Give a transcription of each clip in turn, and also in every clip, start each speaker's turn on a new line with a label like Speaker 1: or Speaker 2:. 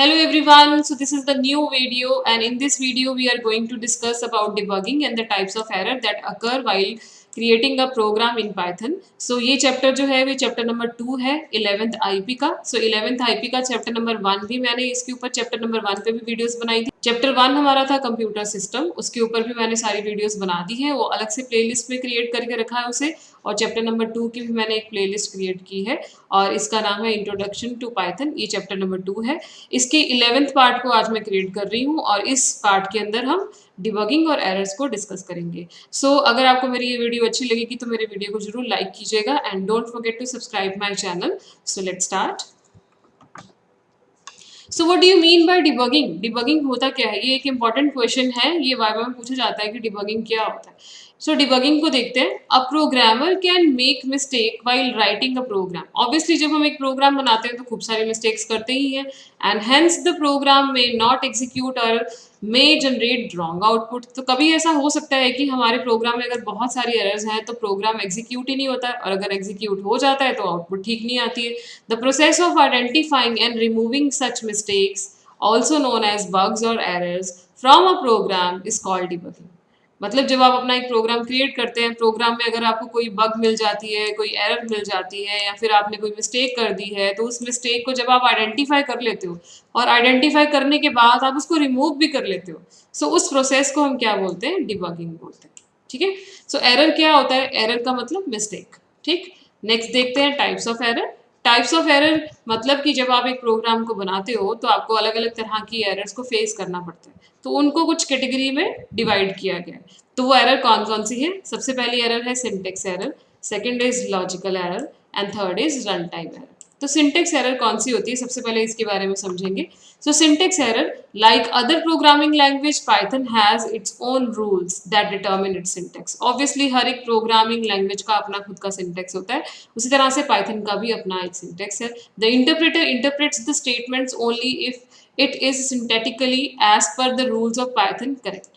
Speaker 1: Hello everyone, so this is the new video and in this video we are going to discuss about debugging and the types of error that occur while creating a program in Python. So ये chapter जो है वो chapter number 2 है 11th IP का. So 11th IP का chapter number 1 भी मैंने इसके ऊपर चैप्टर नंबर 1 पे भी वीडियोस बनाई थी. चैप्टर 1 हमारा था कंप्यूटर सिस्टम, उसके ऊपर भी मैंने सारी वीडियोस बना दी है, वो अलग से प्लेलिस्ट में क्रिएट करके रखा है उसे. और चैप्टर नंबर 2 की भी मैंने एक प्लेलिस्ट क्रिएट की है और इसका नाम है इंट्रोडक्शन टू पाइथन. ये चैप्टर नंबर 2 है. इसके 11th पार्ट को आज मैं क्रिएट कर रही हूँ और इस पार्ट के अंदर हम डिबगिंग और एरर्स को डिस्कस करेंगे. सो अगर आपको मेरी ये वीडियो अच्छी लगेगी तो मेरे वीडियो को जरूर लाइक कीजिएगा and don't forget to subscribe my channel. So let's start. So what do you mean by debugging? Debugging होता क्या है? ये एक इंपॉर्टेंट क्वेश्चन है, ये वाइवा में पूछा जाता है कि डिबगिंग क्या होता है. सो डिबगिंग को देखते हैं. A programmer can make mistake while writing a program. Obviously जब हम एक प्रोग्राम बनाते हैं तो खूब सारे मिस्टेक्स करते ही हैं एंड हेंस द प्रोग्राम में नॉट एग्जीक्यूट और मे जनरेट रॉन्ग आउटपुट. तो कभी ऐसा हो सकता है कि हमारे प्रोग्राम में अगर बहुत सारी एरर्स हैं तो प्रोग्राम एग्जीक्यूट ही नहीं होता है, और अगर एग्जीक्यूट हो जाता है तो आउटपुट ठीक नहीं आती है. The process of identifying and removing such mistakes, also known as bugs और errors from a program, is called debugging. मतलब जब आप अपना एक प्रोग्राम क्रिएट करते हैं, प्रोग्राम में अगर आपको कोई बग मिल जाती है, कोई एरर मिल जाती है या फिर आपने कोई मिस्टेक कर दी है, तो उस मिस्टेक को जब आप आइडेंटिफाई कर लेते हो और आइडेंटिफाई करने के बाद आप उसको रिमूव भी कर लेते हो, सो उस प्रोसेस को हम क्या बोलते हैं? डिबगिंग बोलते हैं. ठीक है. सो एरर क्या होता है? एरर का मतलब मिस्टेक. ठीक. नेक्स्ट देखते हैं types of error. Types of error मतलब कि जब आप एक प्रोग्राम को बनाते हो तो आपको अलग अलग तरह की एरर्स को फेस करना पड़ता है, तो उनको कुछ कैटेगरी में डिवाइड किया गया है. तो वो एरर कौन कौन सी है? सबसे पहली एरर है syntax error, second is logical error and third is run time error. तो सिंटेक्स एरर कौन सी होती है? सबसे पहले इसके बारे में समझेंगे. So syntax error, like other programming language, Python has its own rules that determine its syntax. Obviously हर एक प्रोग्रामिंग लैंग्वेज का अपना खुद का सिंटेक्स होता है, उसी तरह से पाइथन का भी अपना एक सिंटेक्स है. The interpreter interprets the statements only if it is synthetically as per the rules of Python correct.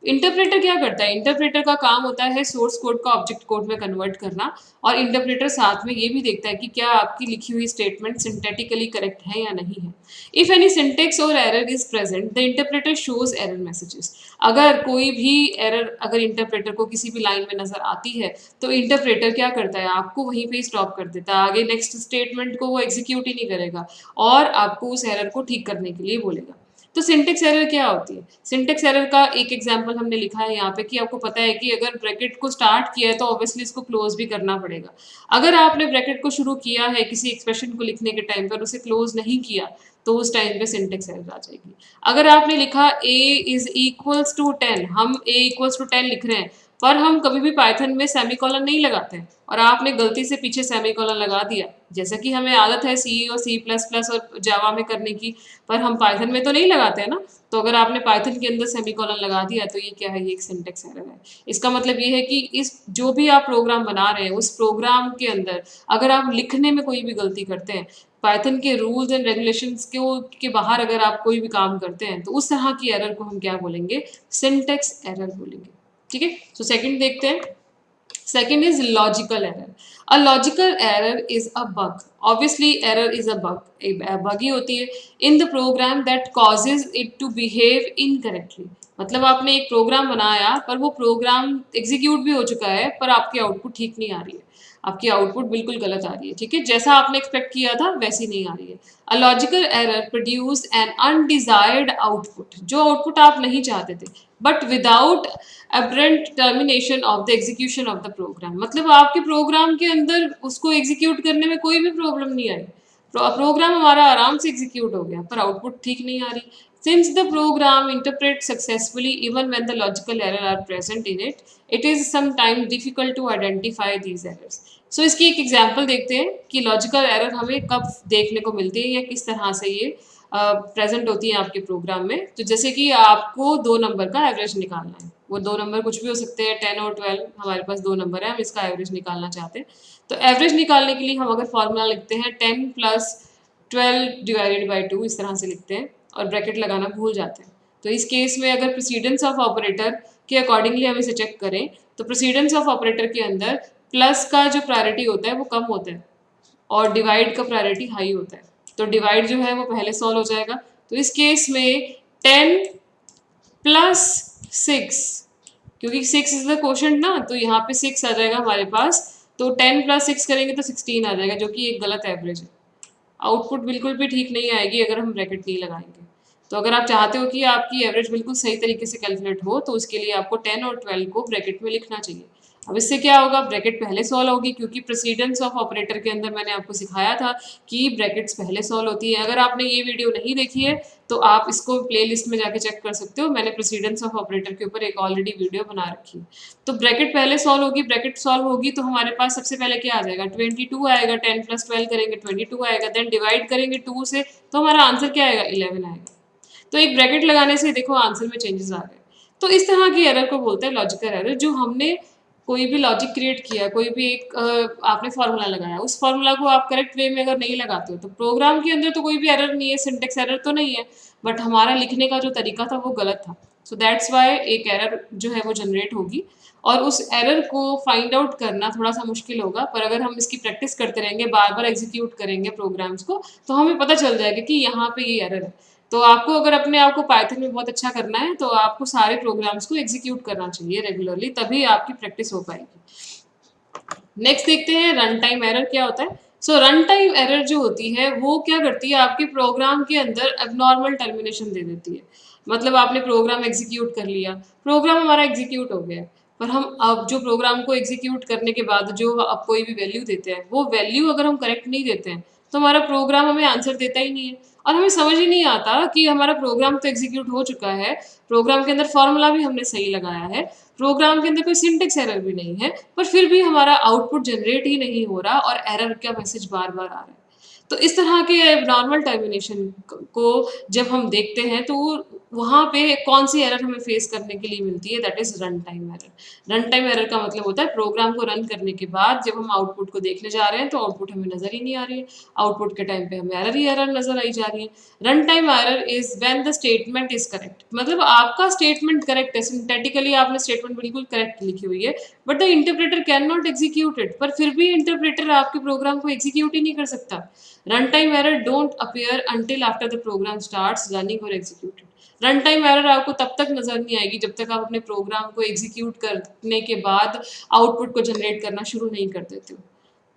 Speaker 1: Interpreter क्या करता है? इंटरप्रेटर का काम होता है सोर्स कोड का ऑब्जेक्ट कोड में कन्वर्ट करना, और इंटरप्रेटर साथ में ये भी देखता है कि क्या आपकी लिखी हुई स्टेटमेंट सिंथेटिकली करेक्ट है या नहीं है. इफ एनी सिंटेक्स और error is present, the interpreter shows error messages. अगर कोई भी एरर अगर इंटरप्रेटर को किसी भी लाइन में नजर आती है तो इंटरप्रेटर क्या करता है? आपको वहीं पे स्टॉप कर देता है, आगे नेक्स्ट स्टेटमेंट को वो एग्जीक्यूट ही नहीं करेगा और आपको उस एरर को ठीक करने के लिए बोलेगा. तो सिंटेक्स एरर क्या होती है? सिंटेक्स एरर का एक एग्जांपल हमने लिखा है यहाँ पे कि आपको पता है कि अगर ब्रैकेट को स्टार्ट किया है तो ऑब्वियसली इसको क्लोज भी करना पड़ेगा. अगर आपने ब्रैकेट को शुरू किया है किसी एक्सप्रेशन को लिखने के टाइम पर, उसे क्लोज नहीं किया, तो उस टाइम पे सिंटेक्स एरर आ जाएगी. अगर आपने लिखा a इज इक्वल्स टू 10, हम a इक्वल्स टू 10 लिख रहे हैं पर हम कभी भी पाइथन में सेमीकोलन नहीं लगाते हैं और आपने गलती से पीछे सेमीकोलन लगा दिया, जैसा कि हमें आदत है सी और सी प्लस प्लस और जावा में करने की, पर हम पाइथन में तो नहीं लगाते हैं ना. तो अगर आपने पाइथन के अंदर सेमीकोलन लगा दिया तो ये क्या है? ये एक सिंटेक्स एरर है. इसका मतलब ये है कि इस जो भी आप प्रोग्राम बना रहे हैं उस प्रोग्राम के अंदर अगर आप लिखने में कोई भी गलती करते हैं, पाइथन के रूल्स एंड रेगुलेशंस के बाहर अगर आप कोई भी काम करते हैं, तो उस तरह की एरर को हम क्या बोलेंगे? सिंटेक्स एरर बोलेंगे. ठीक है. सो सेकंड देखते हैं. Second is logical error. A logical error is a bug. Obviously, error is a bug. A bug ही होती है in the program that causes it to behave incorrectly. मतलब आपने एक प्रोग्राम बनाया पर वो प्रोग्राम एग्जीक्यूट भी हो चुका है पर आपकी आउटपुट ठीक नहीं आ रही है, आपकी आउटपुट बिल्कुल गलत आ रही है. ठीक है. जैसा आपने एक्सपेक्ट किया था वैसी नहीं आ रही है. A logical error produce an undesired output, जो आउटपुट आप नहीं चाहते थे, but without abrupt termination of the execution of the program. मतलब आपके प्रोग्राम के अंदर उसको एग्जीक्यूट करने में कोई भी प्रॉब्लम नहीं आई, प्रोग्राम हमारा आराम से एग्जीक्यूट हो गया पर आउटपुट ठीक नहीं आ रही. Since the program interprets successfully even when the logical error are present in it, it is sometimes difficult to identify these errors. So इसकी एक एग्जांपल देखते हैं कि लॉजिकल एरर हमें कब देखने को मिलती है या किस तरह से ये प्रेजेंट होती है आपके प्रोग्राम में. तो जैसे कि आपको 2 नंबर का एवरेज निकालना है, वो 2 नंबर कुछ भी हो सकते हैं, 10 और 12, हमारे पास 2 नंबर है, हम इसका एवरेज निकालना चाहते हैं. तो एवरेज निकालने के लिए हम अगर फॉर्मूला लिखते हैं 10 प्लस 12 डिवाइडेड बाई 2, इस तरह से लिखते हैं और ब्रैकेट लगाना भूल जाते हैं. तो इस केस में अगर प्रेसिडेंस ऑफ ऑपरेटर के अकॉर्डिंगली हम इसे चेक करें तो प्रेसिडेंस ऑफ ऑपरेटर के अंदर प्लस का जो प्रायोरिटी होता है वो कम होता है और डिवाइड का प्रायोरिटी हाई होता है. तो डिवाइड जो है वो पहले सॉल्व हो जाएगा, तो इस केस में 10 प्लस 6, क्योंकि 6 इज द क्वोशंट ना, तो यहाँ पे 6 आ जाएगा हमारे पास, तो 10 प्लस 6 करेंगे तो 16 आ जाएगा, जो कि एक गलत एवरेज है। आउटपुट बिल्कुल भी ठीक नहीं आएगी अगर हम ब्रैकेट नहीं लगाएंगे। तो अगर आप चाहते हो कि आपकी एवरेज बिल्कुल सही तरीके से कैलकुलेट हो, तो उसके लिए आपको 10 और 12 को ब्रैकेट में लिखना चाहिए। अब इससे क्या होगा, ब्रैकेट पहले सॉल्व होगी, क्योंकि प्रेसिडेंस ऑफ ऑपरेटर के अंदर मैंने आपको सिखाया था कि ब्रैकेट्स पहले सॉल्व होती है। अगर आपने ये वीडियो नहीं देखी है तो आप इसको प्लेलिस्ट में जाके चेक कर सकते हो, मैंने प्रेसिडेंस ऑफ ऑपरेटर के ऊपर एक ऑलरेडी वीडियो बना रखी है। तो ब्रैकेट पहले सॉल्व होगी, ब्रैकेट सॉल्व होगी तो हमारे पास सबसे पहले क्या आ जाएगा, 22 आएगा, 10 प्लस 12 करेंगे 22 आएगा, देन डिवाइड करेंगे 2 से, तो हमारा आंसर क्या आएगा, 11 आएगा। तो एक ब्रैकेट लगाने से देखो आंसर में चेंजेस आ गए। तो इस तरह की एरर को बोलते हैं लॉजिकल एरर, जो हमने कोई भी लॉजिक क्रिएट किया, कोई भी एक आपने फॉर्मूला लगाया, उस फॉर्मूला को आप करेक्ट वे में अगर नहीं लगाते हो तो प्रोग्राम के अंदर तो कोई भी एरर नहीं है, सिंटेक्स एरर तो नहीं है, बट हमारा लिखने का जो तरीका था वो गलत था। सो दैट्स वाई एक एरर जो है वो जनरेट होगी, और उस एरर को फाइंड आउट करना थोड़ा सा मुश्किल होगा, पर अगर हम इसकी प्रैक्टिस करते रहेंगे, बार बार एग्जीक्यूट करेंगे प्रोग्राम्स को, तो हमें पता चल जाएगा कि यहाँ पे ये एरर है। तो आपको अगर अपने आप को पाइथन में बहुत अच्छा करना है तो आपको सारे प्रोग्राम्स को एग्जीक्यूट करना चाहिए रेगुलरली, तभी आपकी प्रैक्टिस हो पाएगी। नेक्स्ट देखते हैं रन टाइम एरर क्या होता है। सो रन टाइम एरर जो होती है वो क्या करती है, आपके प्रोग्राम के अंदर एबनॉर्मल टर्मिनेशन दे देती है। मतलब आपने प्रोग्राम एग्जीक्यूट कर लिया, प्रोग्राम हमारा एग्जीक्यूट हो गया, पर हम अब जो प्रोग्राम को एग्जीक्यूट करने के बाद जो अब कोई भी वैल्यू देते हैं, वो वैल्यू अगर हम करेक्ट नहीं देते हैं तो हमारा प्रोग्राम हमें आंसर देता ही नहीं है, और हमें समझ ही नहीं आता कि हमारा प्रोग्राम तो एग्जीक्यूट हो चुका है, प्रोग्राम के अंदर फॉर्मूला भी हमने सही लगाया है, प्रोग्राम के अंदर कोई सिंटेक्स एरर भी नहीं है, पर फिर भी हमारा आउटपुट जनरेट ही नहीं हो रहा और एरर का मैसेज बार बार आ रहा है। तो इस तरह के नॉर्मल टर्मिनेशन को जब हम देखते हैं तो वहाँ पे कौन सी एरर हमें फेस करने के लिए मिलती है, that is run time error. Run time error का मतलब होता है प्रोग्राम को रन करने के बाद जब हम आउटपुट को देखने जा रहे हैं तो आउटपुट हमें नजर ही नहीं आ रही है, आउटपुट के टाइम पे हमें एरर ही एरर नजर आई जा रही है। Run time error is when the statement is correct, मतलब आपका स्टेटमेंट करेक्ट है, सिंथेटिकली आपने स्टेटमेंट बिल्कुल करेक्ट लिखी हुई है, but the interpreter can not execute it, पर फिर भी इंटरप्रेटर आपके प्रोग्राम को एग्जीक्यूट ही नहीं कर सकता। Runtime error don't appear until after the program starts running or executed. Run time error आपको तब तक नजर नहीं आएगी जब तक आप अपने प्रोग्राम को एग्जीक्यूट करने के बाद आउटपुट को जनरेट करना शुरू नहीं कर देते हो,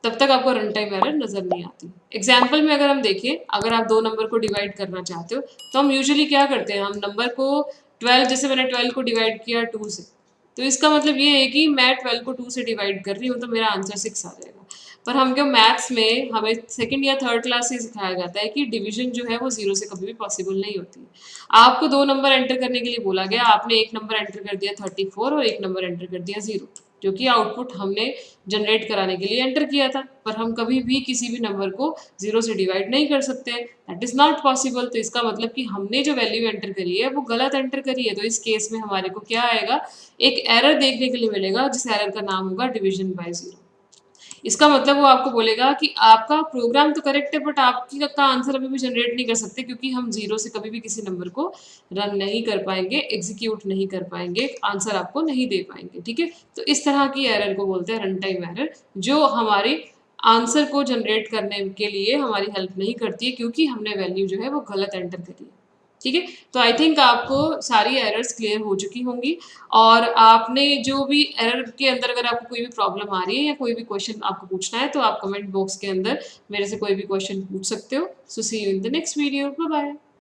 Speaker 1: तब तक आपको रन टाइम एरर नजर नहीं आती। एग्जाम्पल में अगर हम देखें, अगर आप दो नंबर को डिवाइड करना चाहते हो तो हम यूजुअली क्या करते हैं, हम नंबर को 12, जैसे मैंने 12 को डिवाइड किया 2 से, तो इसका मतलब ये है कि मैं 12 को 2 से डिवाइड कर रही हूँ तो मेरा आंसर 6 आ जाएगा। पर हम क्यों मैथ्स में हमें सेकंड या थर्ड क्लास से सिखाया जाता है कि डिवीजन जो है वो 0 से कभी भी पॉसिबल नहीं होती। आपको दो नंबर एंटर करने के लिए बोला गया, आपने एक नंबर एंटर कर दिया 34 और एक नंबर एंटर कर दिया 0, जो कि आउटपुट हमने जनरेट कराने के लिए एंटर किया था, पर हम कभी भी किसी भी नंबर को 0 से डिवाइड नहीं कर सकते, दैट इज नॉट पॉसिबल। तो इसका मतलब कि हमने जो वैल्यू एंटर करी है वो गलत एंटर करी है। तो इस केस में हमारे को क्या आएगा, एक एरर देखने के लिए मिलेगा जिस एरर का नाम होगा डिवीजन बाय 0। इसका मतलब वो आपको बोलेगा कि आपका प्रोग्राम तो करेक्ट है, बट आपकी का आंसर अभी भी जनरेट नहीं कर सकते, क्योंकि हम 0 से कभी भी किसी नंबर को रन नहीं कर पाएंगे, एग्जीक्यूट नहीं कर पाएंगे, आंसर आपको नहीं दे पाएंगे। ठीक है, तो इस तरह की एरर को बोलते हैं रन टाइम एरर, जो हमारे आंसर को जनरेट करने के लिए हमारी हेल्प नहीं करती है, क्योंकि हमने वैल्यू जो है वो गलत एंटर करी है। ठीक है, तो आई थिंक आपको सारी एरर्स क्लियर हो चुकी होंगी, और आपने जो भी एरर के अंदर अगर आपको कोई भी प्रॉब्लम आ रही है या कोई भी क्वेश्चन आपको पूछना है तो आप कमेंट बॉक्स के अंदर मेरे से कोई भी क्वेश्चन पूछ सकते हो। So see you in the next video, bye bye.